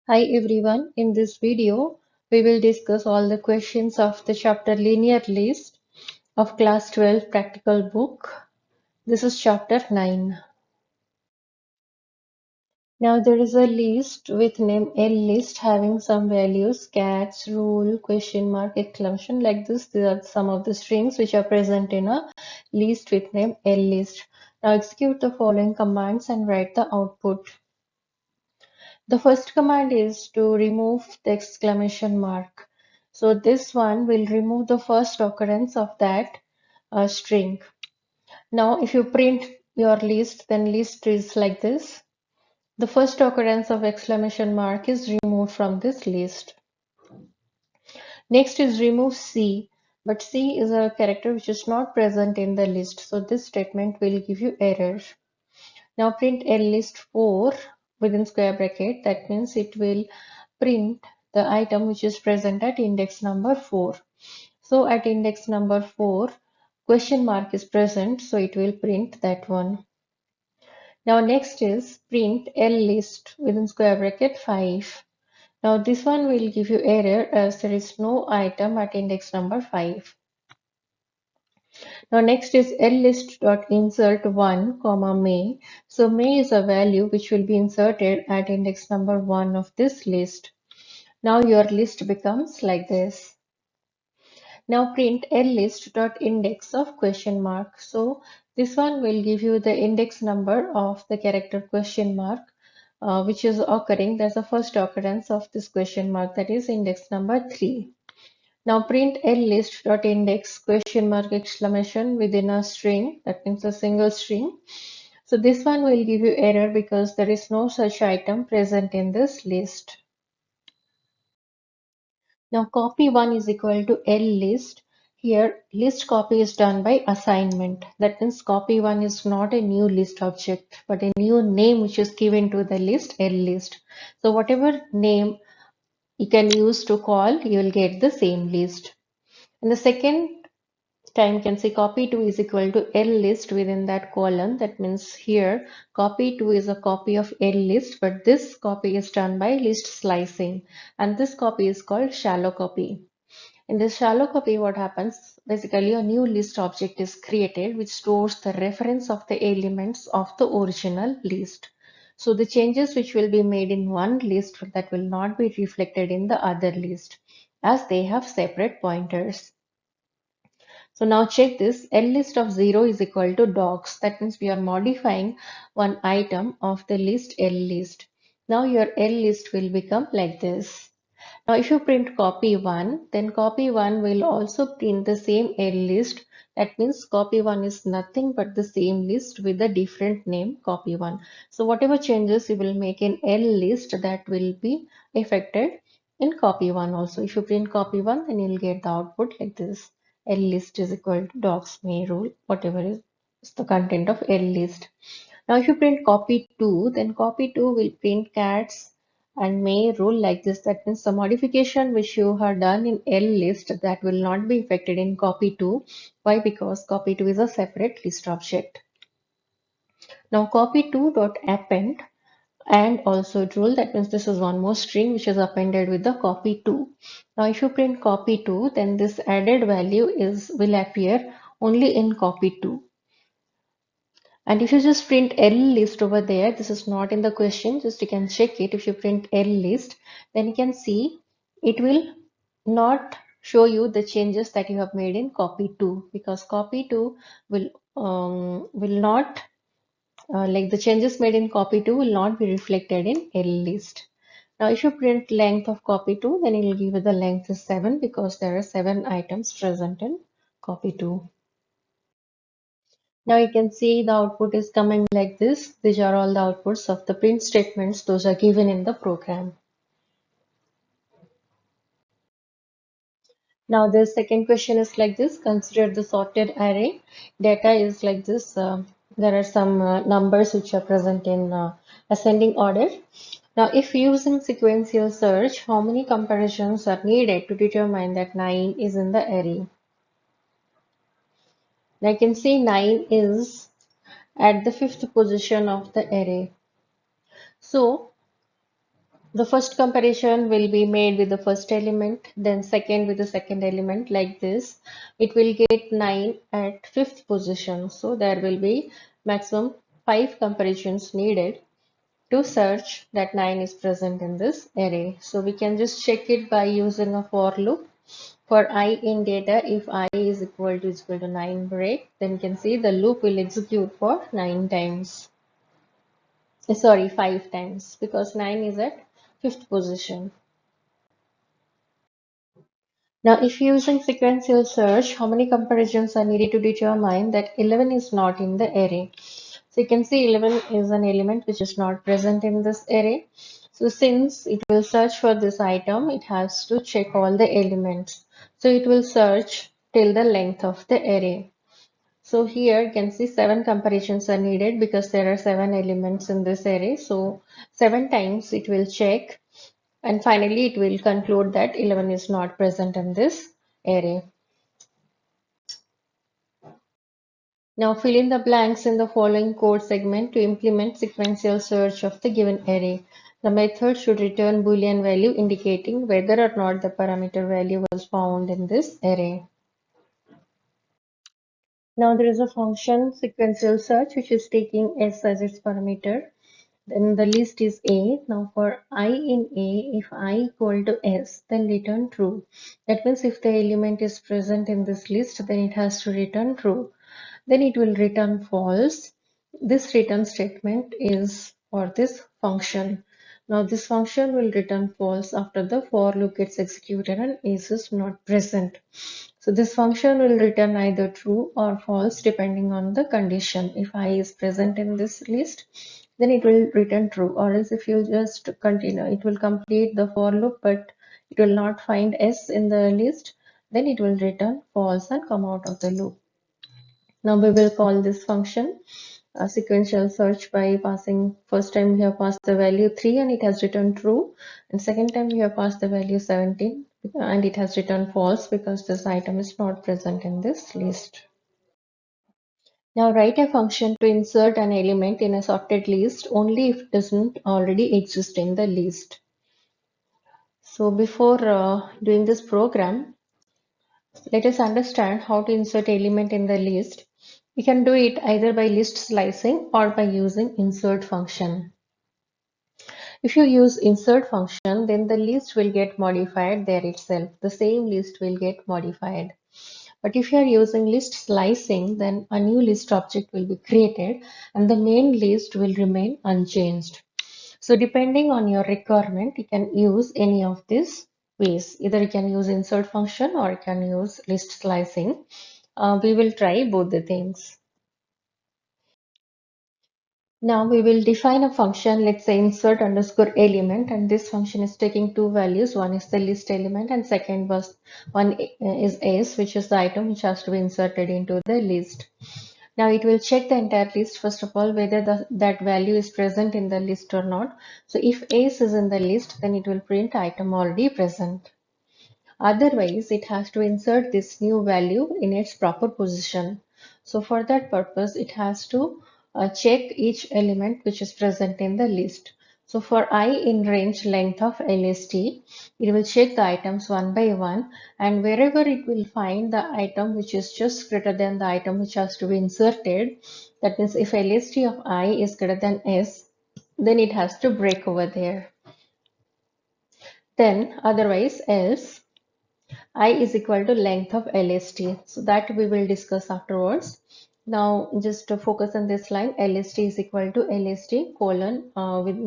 Hi everyone, in this video we will discuss all the questions of the chapter linear list of class 12 practical book. This is chapter 9. Now there is a list with name L list having some values cats, rule, question mark, exclamation like this. These are some of the strings which are present in a list with name L list. Now execute the following commands and write the output. The first command is to remove the exclamation mark. So this one will remove the first occurrence of that string. Now if you print your list, then list is like this. The first occurrence of exclamation mark is removed from this list. Next is remove C, but C is a character which is not present in the list. So this statement will give you error. Now print list 4 within square bracket. That means it will print the item which is present at index number 4. So at index number 4, question mark is present, so it will print that one. Now next is print list within square bracket 5. Now this one will give you error as there is no item at index number 5. Now next is list.insert 1, May. So May is a value which will be inserted at index number 1 of this list. Now your list becomes like this. Now print list.index of question mark. So this one will give you the index number of the character question mark which is occurring. That's the first occurrence of this question mark, that is index number 3. Now print list.index question mark exclamation within a string, that means a single string. So this one will give you error because there is no such item present in this list. Now copy 1 is equal to L list. Here list copy is done by assignment. That means copy 1 is not a new list object but a new name which is given to the list L list. So whatever name you can use to call, you will get the same list. And the second time you can say copy 2 is equal to L list within that column. That means here copy 2 is a copy of L list, but this copy is done by list slicing, and this copy is called shallow copy. In this shallow copy, what happens? Basically, a new list object is created which stores the reference of the elements of the original list. So the changes which will be made in one list that will not be reflected in the other list as they have separate pointers. So now check this, L list of 0 is equal to dogs. That means we are modifying one item of the list L list. Now your L list will become like this. Now if you print copy 1, then copy 1 will also print the same L list. That means copy 1 is nothing but the same list with a different name, copy 1. So whatever changes you will make in L list, that will be affected in copy 1 also. If you print copy 1, then you will get the output like this. L list is equal to dogs may rule, whatever is the content of L list. Now if you print copy 2, then copy 2 will print cats and may rule like this. That means the modification which you have done in L list, that will not be affected in copy 2. Why? Because copy 2 is a separate list object. Now copy 2 dot append and also rule, that means this is one more string which is appended with the copy 2. Now if you print copy 2, then this added value will appear only in copy 2. And if you just print L list over there, this is not in the question, just you can check it. If you print L list, then you can see it will not show you the changes that you have made in copy 2, because copy 2 will not like the changes made in copy 2 will not be reflected in L list. Now if you print length of copy 2, then it will give you the length is 7 because there are 7 items present in copy 2. Now you can see the output is coming like this. These are all the outputs of the print statements. Those are given in the program. Now the second question is like this. Consider the sorted array. Data is like this. There are some numbers which are present in ascending order. Now if using sequential search, how many comparisons are needed to determine that 9 is in the array? Now I can see 9 is at the 5th position of the array. So The first comparison will be made with the first element, then second with the second element like this. It will get 9 at fifth position. So there will be maximum 5 comparisons needed to search that 9 is present in this array. So we can just check it by using a for loop. For I in data, if I is equal to 9 break, then you can see the loop will execute for 9 times. Sorry, 5 times, because 9 is at fifth position. Now, if using sequential search, how many comparisons are needed to determine that 11 is not in the array? So you can see 11 is an element which is not present in this array. So since it will search for this item, it has to check all the elements. So it will search till the length of the array. So here you can see 7 comparisons are needed because there are 7 elements in this array. So 7 times it will check, and finally it will conclude that 11 is not present in this array. Now fill in the blanks in the following code segment to implement sequential search of the given array. The method should return Boolean value indicating whether or not the parameter value was found in this array. Now there is a function sequential search which is taking S as its parameter. Then the list is A. Now for I in A, if I equal to S, then return true. That means if the element is present in this list, then it has to return true. Then it will return false. This return statement is for this function. Now this function will return false after the for loop gets executed and S is not present. So this function will return either true or false depending on the condition. If I is present in this list, then it will return true, or else if you just continue, it will complete the for loop but it will not find S in the list, then it will return false and come out of the loop. Now we will call this function a sequential search by passing, first time we have passed the value 3 and it has returned true, and second time we have passed the value 17 and it has returned false because this item is not present in this list. Now write a function to insert an element in a sorted list only if it doesn't already exist in the list. So before doing this program, let us understand how to insert element in the list. We can do it either by list slicing or by using insert function. If you use insert function, then the list will get modified there itself. The same list will get modified. But if you are using list slicing, then a new list object will be created and the main list will remain unchanged. So depending on your requirement, you can use any of these ways. Either you can use insert function or you can use list slicing. We will try both the things. Now we will define a function, let's say insert underscore element, and this function is taking two values. One is the list element and second was one is S, which is the item which has to be inserted into the list. Now it will check the entire list first of all whether that value is present in the list or not. So if S is in the list, then it will print item already present. Otherwise, it has to insert this new value in its proper position. So for that purpose, it has to check each element which is present in the list. So for I in range length of lst, it will check the items one by one, and wherever it will find the item which is just greater than the item which has to be inserted, that means if lst of I is greater than s, then it has to break over there. Then otherwise else I is equal to length of LST. So that we will discuss afterwards. Now just to focus on this line, LST is equal to LST colon with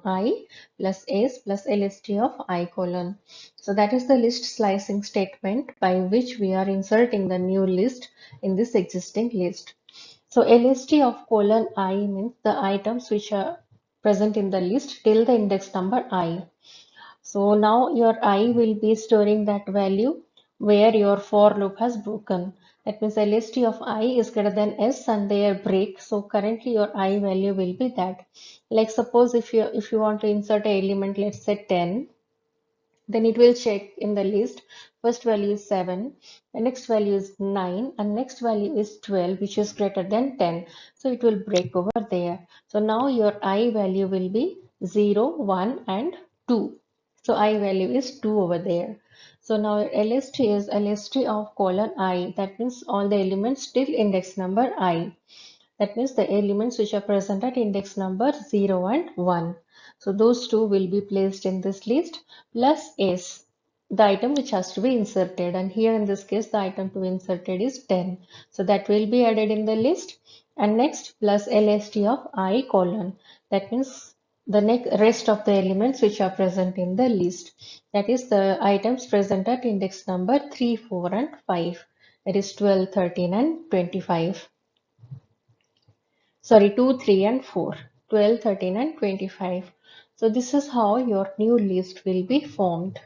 I plus S plus LST of I colon. So that is the list slicing statement by which we are inserting the new list in this existing list. So LST of colon I means the items which are present in the list till the index number I. So now your I will be storing that value where your for loop has broken. That means LST of I is greater than S and their break. So currently your I value will be that. Like suppose if you want to insert a element, let's say 10, then it will check in the list. First value is 7, the next value is 9, and next value is 12, which is greater than 10. So it will break over there. So now your I value will be 0, 1, and 2. So I value is 2 over there. So now LST is LST of colon I. That means all the elements till index number I. That means the elements which are present at index number 0 and 1. So those two will be placed in this list plus S, the item which has to be inserted. And here in this case, the item to be inserted is 10. So that will be added in the list. And next plus LST of I colon. That means the next rest of the elements which are present in the list. That is the items present at index number 3, 4 and 5. That is 12, 13 and 25. Sorry, 2, 3 and 4, 12, 13 and 25. So this is how your new list will be formed.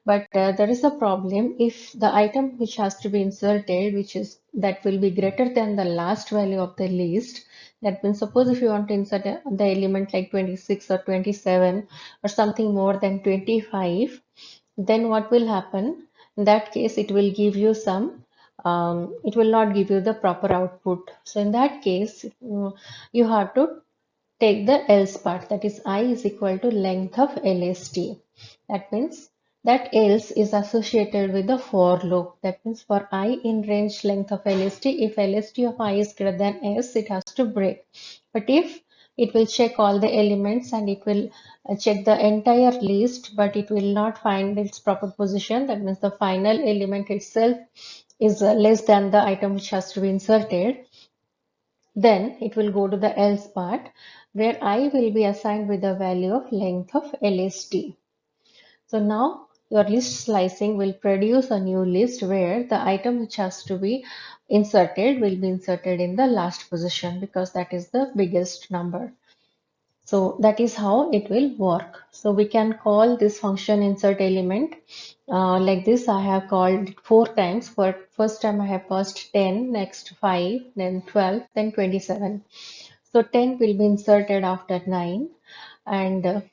But there is a problem if the item which has to be inserted, which is that will be greater than the last value of the list. That means suppose if you want to insert the element like 26 or 27 or something more than 25, then what will happen? In that case, it will give you some, it will not give you the proper output. So in that case, you have to take the else part, that is I is equal to length of LST. That means that else is associated with the for loop. That means for I in range length of LST, if LST of I is greater than S, it has to break. But if it will check all the elements and it will check the entire list, but it will not find its proper position, that means the final element itself is less than the item which has to be inserted, then it will go to the else part where I will be assigned with the value of length of LST. So now your list slicing will produce a new list where the item which has to be inserted will be inserted in the last position because that is the biggest number. So that is how it will work. So we can call this function insert element like this. I have called it 4 times. For first time I have passed 10, next 5, then 12, then 27. So 10 will be inserted after 9 and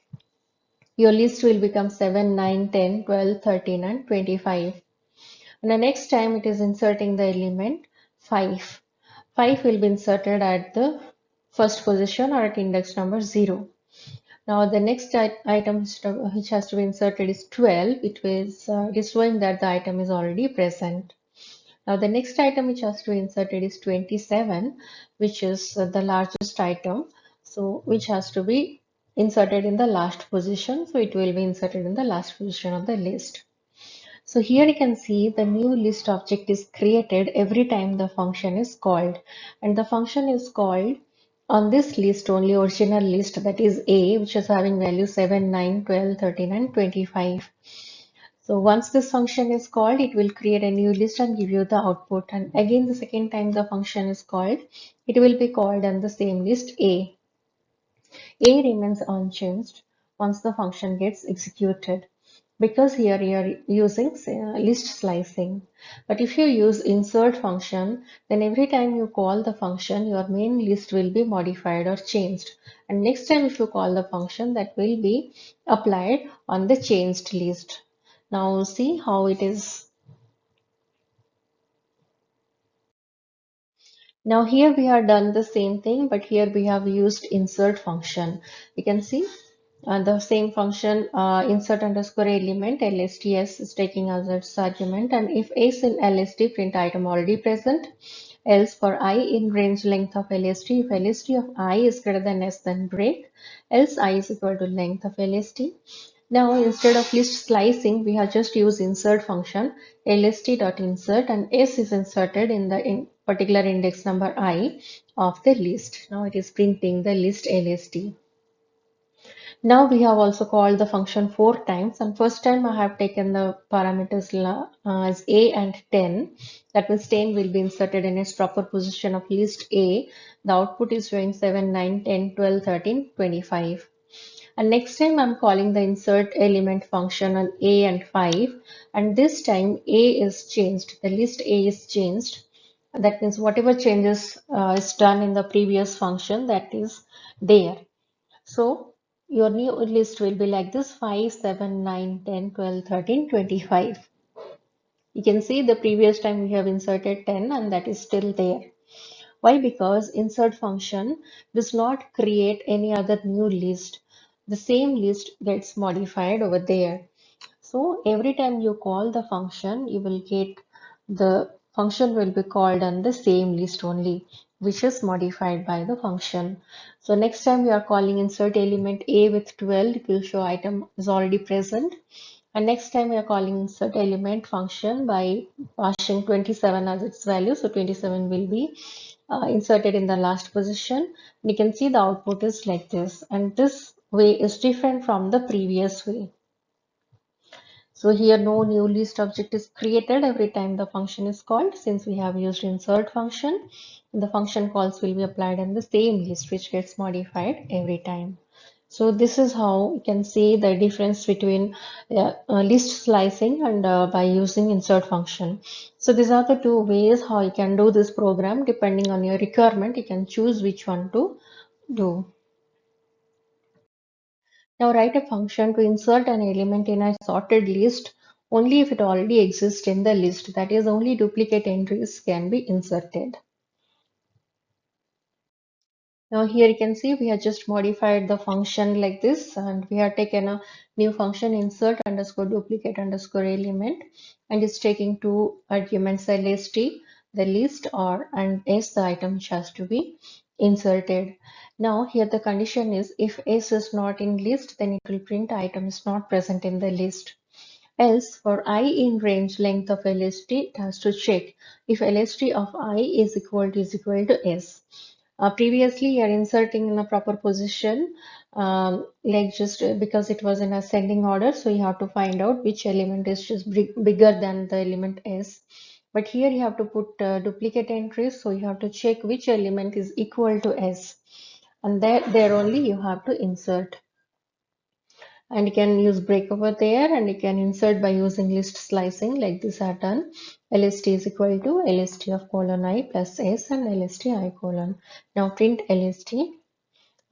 your list will become 7, 9, 10, 12, 13 and 25. And the next time it is inserting the element 5. 5 will be inserted at the first position or at index number 0. Now the next item which has to be inserted is 12. It is showing that the item is already present. Now the next item which has to be inserted is 27, which is the largest item. So which has to be inserted in the last position. So it will be inserted in the last position of the list. So here you can see the new list object is created every time the function is called. And the function is called on this list only, original list, that is A, which is having value 7, 9, 12, 13 and 25. So once this function is called, it will create a new list and give you the output. And again, the second time the function is called, it will be called on the same list A. A remains unchanged once the function gets executed because here you are using list slicing. But if you use insert function, then every time you call the function, your main list will be modified or changed. And next time if you call the function, that will be applied on the changed list. Now see how it is. Now here we have done the same thing, but here we have used insert function. You can see the same function insert underscore element lsts is taking as its argument, and if s in lst print item already present, else for I in range length of lst, if lst of I is greater than s, then break, else I is equal to length of lst. Now instead of list slicing, we have just used insert function lst.insert, and s is inserted in the particular index number I of the list. Now it is printing the list lst. Now we have also called the function 4 times, and first time I have taken the parameters as a and 10. That means 10 will be inserted in its proper position of list A. The output is showing 7, 9, 10, 12, 13, 25. And next time I'm calling the insert element function on A and 5, and this time A is changed, the list A is changed. That means whatever changes is done in the previous function, that is there. So your new list will be like this: 5, 7, 9, 10, 12, 13, 25. You can see the previous time we have inserted 10 and that is still there. Why? Because insert function does not create any other new list. the same list gets modified over there. So every time you call the function, you will get the function will be called on the same list only, which is modified by the function. So next time you are calling insert element A with 12, it will show item is already present. And next time we are calling insert element function by passing 27 as its value. So 27 will be inserted in the last position. And you can see the output is like this. And this way is different from the previous way. So here no new list object is created every time the function is called, since we have used insert function. The function calls will be applied in the same list which gets modified every time. So this is how you can see the difference between list slicing and by using insert function. So these are the two ways how you can do this program. Depending on your requirement, you can choose which one to do. Now write a function to insert an element in a sorted list only if it already exists in the list. That is, only duplicate entries can be inserted. Now here you can see we have just modified the function like this, and we have taken a new function insert underscore duplicate underscore element, and it's taking two arguments lst, the list, or and s, the item which has to be inserted. Now here the condition is if s is not in list, then it will print item is not present in the list. Else, for I in range length of LST, it has to check if LST of I is equal to S. Previously, you are inserting in a proper position, like just because it was in ascending order, so you have to find out which element is just bigger than the element S. But here you have to put duplicate entries, so you have to check which element is equal to S, and there only you have to insert. And you can use break over there, and you can insert by using list slicing like this I have done. LST is equal to LST of colon I plus S and LST I colon. Now print LST.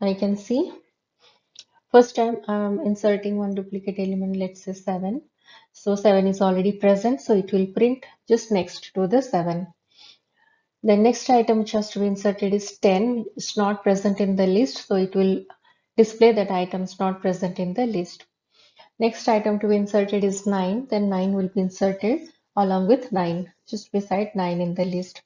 I can see first time I'm inserting one duplicate element, let's say 7. So 7 is already present, so it will print just next to the 7. The next item which has to be inserted is 10. It's not present in the list, so it will display that item is not present in the list. Next item to be inserted is 9, then 9 will be inserted along with 9, just beside 9 in the list.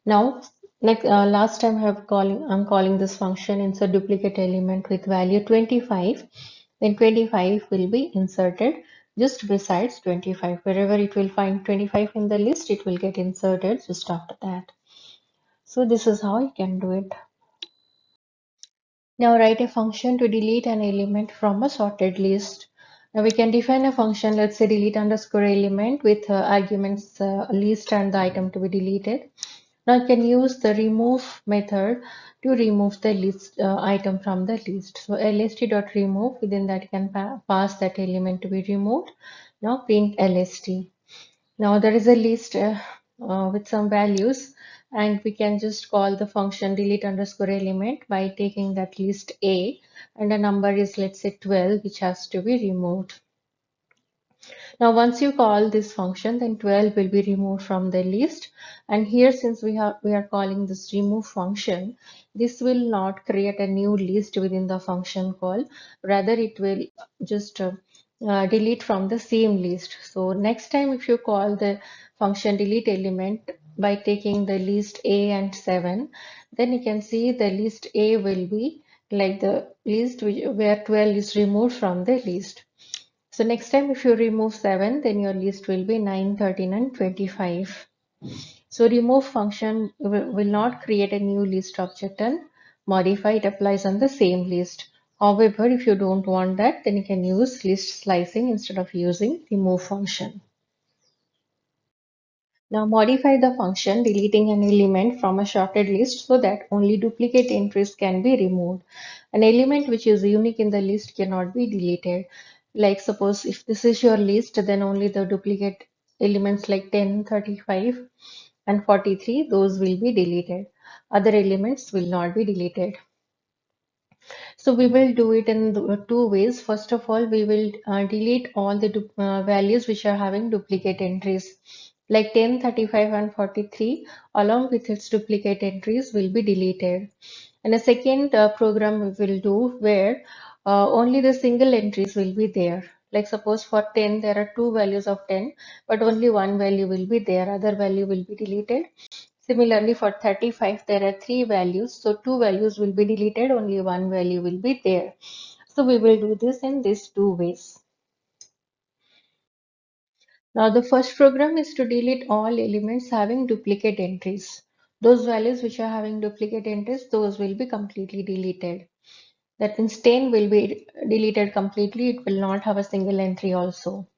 Now, last time I'm calling this function insert duplicate element with value 25, then 25 will be inserted just besides 25. Wherever it will find 25 in the list, it will get inserted just after that. So this is how you can do it. Now write a function to delete an element from a sorted list. Now we can define a function, let's say delete underscore element with arguments list and the item to be deleted. Now you can use the remove method to remove the list item from the list. So lst.remove, within that you can pass that element to be removed. Now print lst. Now there is a list with some values, and we can just call the function delete underscore element by taking that list A, and the number is, let's say, 12, which has to be removed. Now once you call this function, then 12 will be removed from the list. And here, since we are calling this remove function, this will not create a new list within the function call. Rather, it will just delete from the same list. So next time if you call the function delete element by taking the list A and 7, then you can see the list A will be like the list where 12 is removed from the list. So next time if you remove 7, then your list will be 9, 13 and 25. So remove function will not create a new list object and modify it applies on the same list. However, if you don't want that, then you can use list slicing instead of using remove function. Now modify the function deleting an element from a sorted list so that only duplicate entries can be removed. An element which is unique in the list cannot be deleted. Like suppose if this is your list, then only the duplicate elements like 10, 35 and 43, those will be deleted. Other elements will not be deleted. So we will do it in two ways. First of all, we will delete all the values which are having duplicate entries. Like 10, 35 and 43 along with its duplicate entries will be deleted. And a second program we will do where only the single entries will be there. Like suppose for 10, there are two values of 10, but only one value will be there, other value will be deleted. Similarly, for 35, there are three values, so two values will be deleted, only one value will be there. So we will do this in these two ways. Now the first program is to delete all elements having duplicate entries. Those values which are having duplicate entries, those will be completely deleted. That means 10 will be deleted completely, it will not have a single entry also.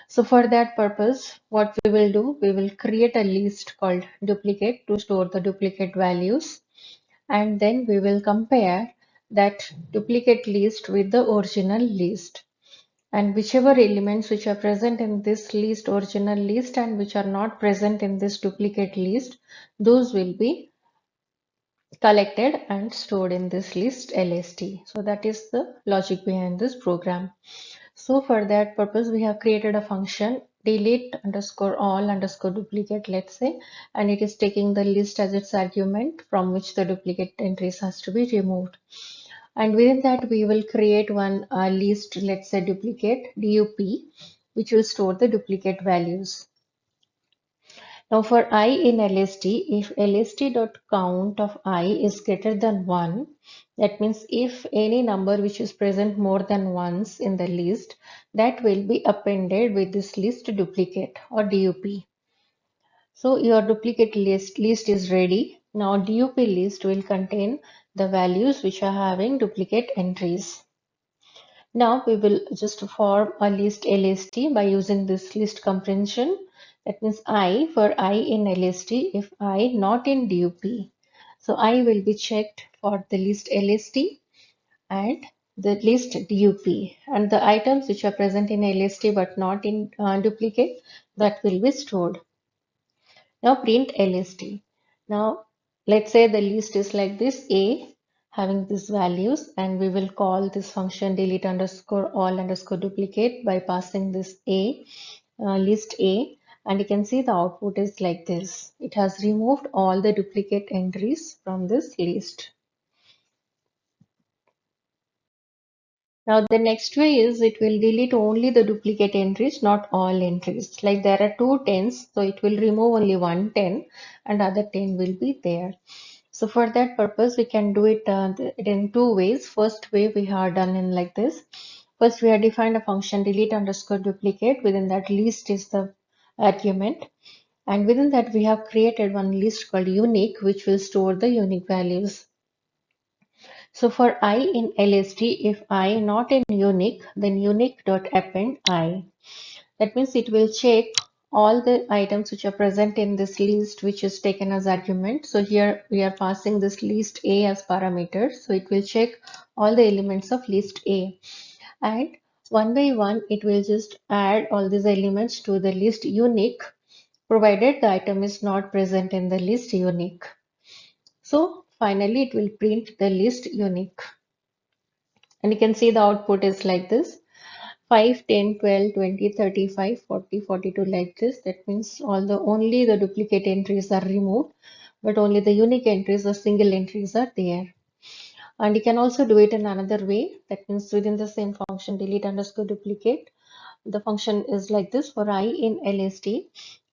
So for that purpose, what we will do, we will create a list called duplicate to store the duplicate values, and then we will compare that duplicate list with the original list. And whichever elements which are present in this list, original list, and which are not present in this duplicate list, those will be collected and stored in this list lst. So that is the logic behind this program. So for that purpose, we have created a function delete underscore all underscore duplicate, let's say, and it is taking the list as its argument from which the duplicate entries has to be removed. And within that, we will create one list, let's say duplicate dup, which will store the duplicate values. Now for I in LST, if lst.count of I is greater than 1, that means if any number which is present more than once in the list, that will be appended with this list duplicate or DUP. So your duplicate list is ready. Now DUP list will contain the values which are having duplicate entries. Now we will just form a list LST by using this list comprehension. That means I for I in LST if I not in DUP. So I will be checked for the list LST and the list DUP, and the items which are present in LST but not in duplicate, that will be stored. Now print LST. Now let's say the list is like this, A having these values, and we will call this function delete underscore all underscore duplicate by passing this A, list A, and you can see the output is like this. It has removed all the duplicate entries from this list. Now the next way is it will delete only the duplicate entries, not all entries. Like there are two tens, so it will remove only one 10 and other 10 will be there. So for that purpose, we can do it in two ways. First way we have done in like this. First we have defined a function delete underscore duplicate. Within that list is the argument. And within that we have created one list called unique, which will store the unique values. So for I in LST, if I not in unique, then unique dot append I. That means it will check all the items which are present in this list, which is taken as argument. So here we are passing this list A as parameter. So it will check all the elements of list A. And one by one, it will just add all these elements to the list unique, provided the item is not present in the list unique. So finally, it will print the list unique. And you can see the output is like this. 5, 10, 12, 20, 35, 40, 42 like this. That means only the duplicate entries are removed, but only the unique entries or single entries are there. And you can also do it in another way. That means within the same function delete underscore duplicate. The function is like this for I in LST.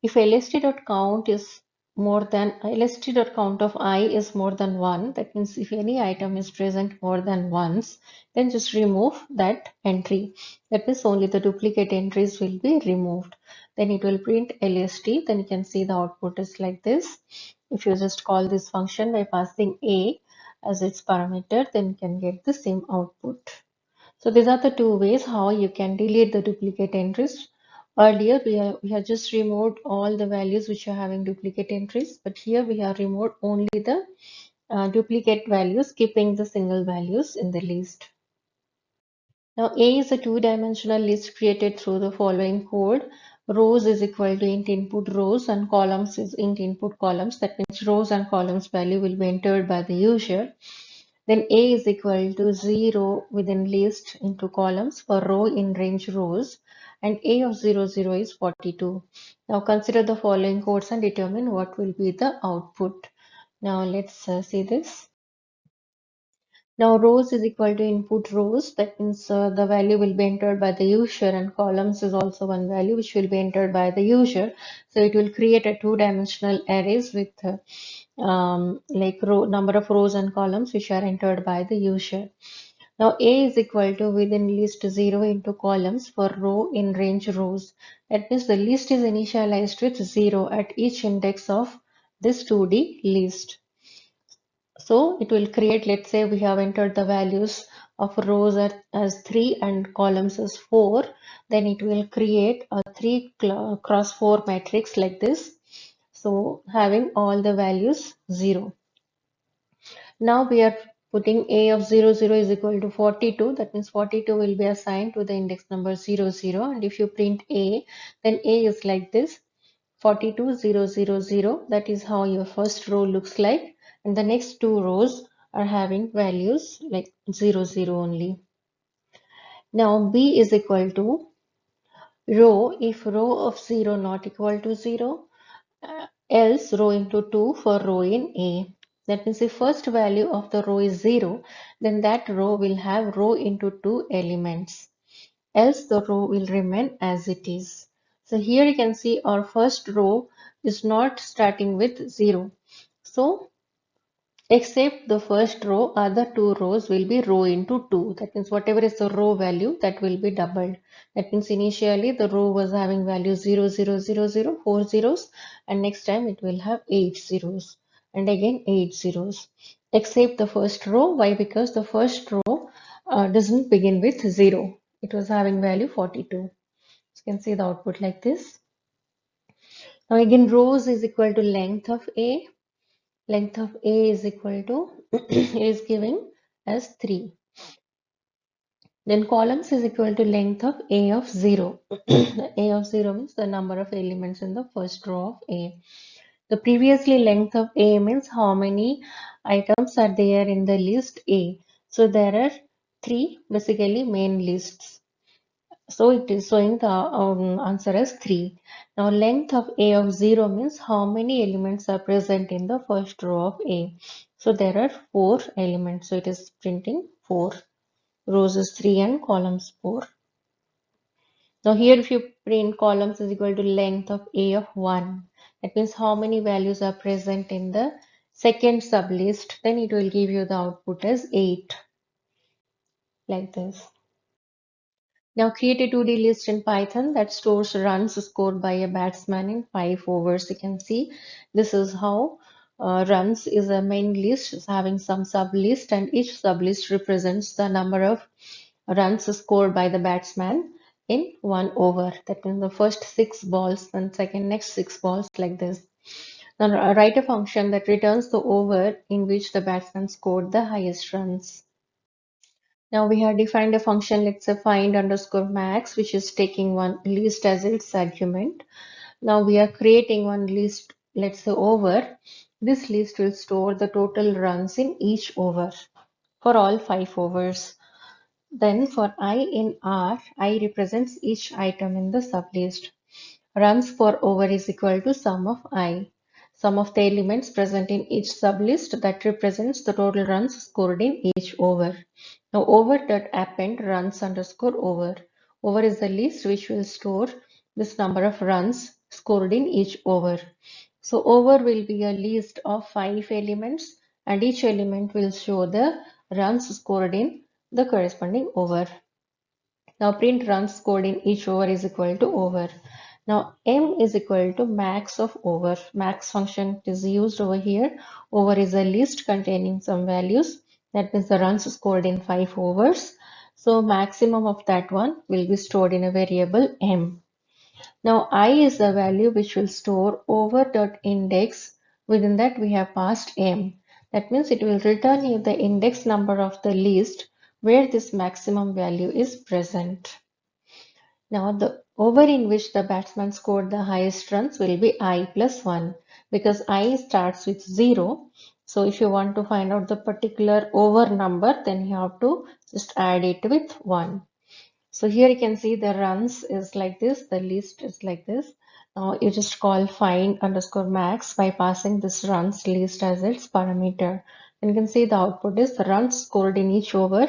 If lst.count is more than lst.count of I is more than 1, that means if any item is present more than once, then just remove that entry. That means only the duplicate entries will be removed. Then it will print LST. Then you can see the output is like this. If you just call this function by passing A as its parameter, then you can get the same output. So these are the two ways how you can delete the duplicate entries. Earlier we have just removed all the values which are having duplicate entries, but here we have removed only the duplicate values, keeping the single values in the list. Now A is a two-dimensional list created through the following code. Rows is equal to int input rows and columns is int input columns. That means rows and columns value will be entered by the user. Then A is equal to 0 within list into columns for row in range rows, and A of 0, 0 is 42. Now consider the following codes and determine what will be the output. Now let's see this. Now rows is equal to input rows. That means the value will be entered by the user, and columns is also one value which will be entered by the user. So it will create a two-dimensional arrays with like number of rows and columns which are entered by the user. Now A is equal to within list 0 into columns for row in range rows. That means the list is initialized with 0 at each index of this 2D list. So it will create, let's say we have entered the values of rows as 3 and columns as 4, then it will create a 3 cross 4 matrix like this. So having all the values 0. Now we are putting A of 00 is equal to 42. That means 42 will be assigned to the index number 00. And if you print A, then A is like this. 42000. That is how your first row looks like, and the next two rows are having values like 00 only. Now B is equal to row if row of 0 not equal to 0, else row into 2 for row in A. That means if first value of the row is 0, then that row will have row into 2 elements, else the row will remain as it is. So here you can see our first row is not starting with 0. So except the first row, other two rows will be row into 2. That means whatever is the row value, that will be doubled. That means initially the row was having value 0, 0, 0, 0, 4 zeros, and next time it will have 8 zeros, and again 8 zeros. Except the first row. Why? Because the first row doesn't begin with 0. It was having value 42. You can see the output like this. Now again, rows is equal to length of A. Length of A is equal to is giving as 3. Then columns is equal to length of A of 0. A of 0 means the number of elements in the first row of A. The previously length of A means how many items are there in the list A. So there are 3 basically main lists. So it is showing the answer as 3. Now length of A of 0 means how many elements are present in the first row of A. So there are 4 elements. So it is printing 4. Rows is 3 and columns 4. Now here if you print columns is equal to length of A of 1. That means how many values are present in the second sublist. Then it will give you the output as 8. Like this. Now create a 2D list in Python that stores runs scored by a batsman in 5 overs. You can see this is how runs is a main list is having some sublist, and each sublist represents the number of runs scored by the batsman in 1 over. That means the first 6 balls, then second next 6 balls like this. Now write a function that returns the over in which the batsman scored the highest runs. Now we have defined a function, let's say find underscore max, which is taking one list as its argument. Now we are creating one list, let's say over. This list will store the total runs in each over for all 5 overs. Then for I in R, I represents each item in the sublist. Runs per over is equal to sum of I. Sum of the elements present in each sublist that represents the total runs scored in each over. Now over.append runs underscore over. Over is the list which will store this number of runs scored in each over. So over will be a list of 5 elements, and each element will show the runs scored in the corresponding over. Now print runs scored in each over is equal to over. Now m is equal to max of over. Max function is used over here. Over is a list containing some values. That means the runs scored in 5 overs. So maximum of that one will be stored in a variable m. Now I is the value which will store over.index. Within that we have passed m. That means it will return you the index number of the list where this maximum value is present. Now the over in which the batsman scored the highest runs will be I plus 1, because I starts with 0. So if you want to find out the particular over number, then you have to just add it with 1. So here you can see the runs is like this, the list is like this. Now you just call find underscore max by passing this runs list as its parameter. And you can see the output is runs scored in each over.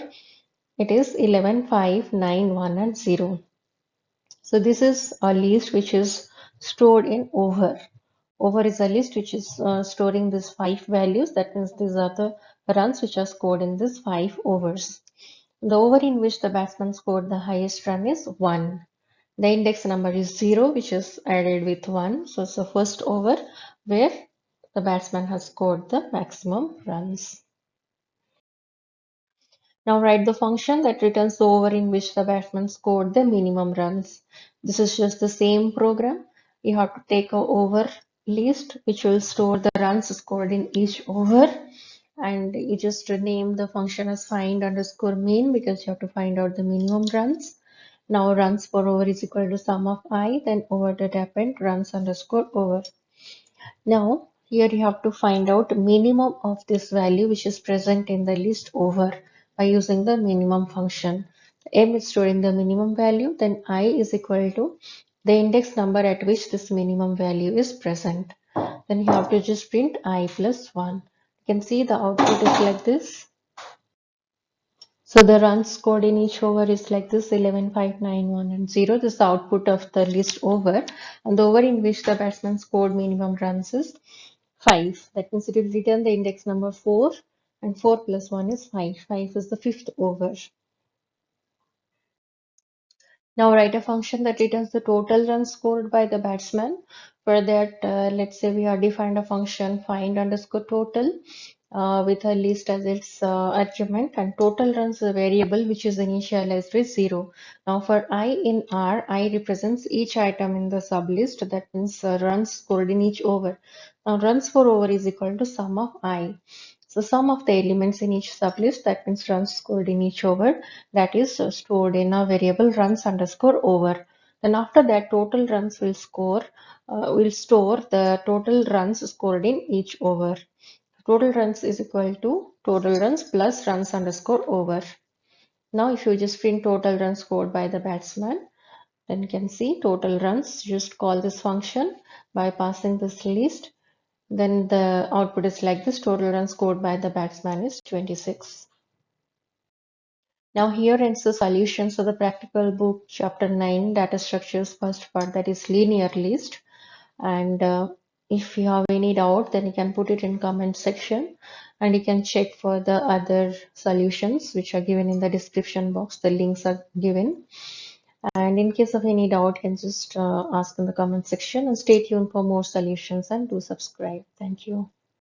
It is 11, 5, 9, 1 and 0. So this is a list which is stored in over. Over is a list which is storing these 5 values. That means these are the runs which are scored in these 5 overs. The over in which the batsman scored the highest run is 1. The index number is 0, which is added with 1. So it's the first over where the batsman has scored the maximum runs. Now write the function that returns the over in which the batsman scored the minimum runs. This is just the same program. You have to take a over list which will store the runs scored in each over, and you just name the function as find underscore mean because you have to find out the minimum runs. Now runs for over is equal to sum of I, then over dot append runs underscore over. Now here you have to find out minimum of this value which is present in the list over by using the minimum function. M is storing the minimum value, then I is equal to the index number at which this minimum value is present. Then you have to just print I plus 1. You can see the output is like this. So the runs scored in each over is like this 11, 5, 9, 1 and 0. This is the output of the list over, and the over in which the batsman scored minimum runs is 5. That means it will return the index number 4, and 4 plus 1 is 5. 5 is the fifth over. Now write a function that returns the total runs scored by the batsman. For that, let's say we have defined a function find underscore total with a list as its argument, and total runs a variable which is initialized with 0. Now for I in R, I represents each item in the sublist. That means runs scored in each over. Now runs for over is equal to sum of I. So sum of the elements in each sublist, that means runs scored in each over, that is stored in a variable runs underscore over. Then after that, total runs will store the total runs scored in each over. Total runs is equal to total runs plus runs underscore over. Now if you just print total runs scored by the batsman, then you can see total runs. Just call this function by passing this list. Then the output is like this. Total runs scored by the batsman is 26. Now here ends the solutions of the practical book chapter 9 data structures first part, that is linear list. And if you have any doubt, then you can put it in comment section, and you can check for the other solutions which are given in the description box. The links are given, and in case of any doubt, you can just ask in the comment section, and stay tuned for more solutions and do subscribe. Thank you.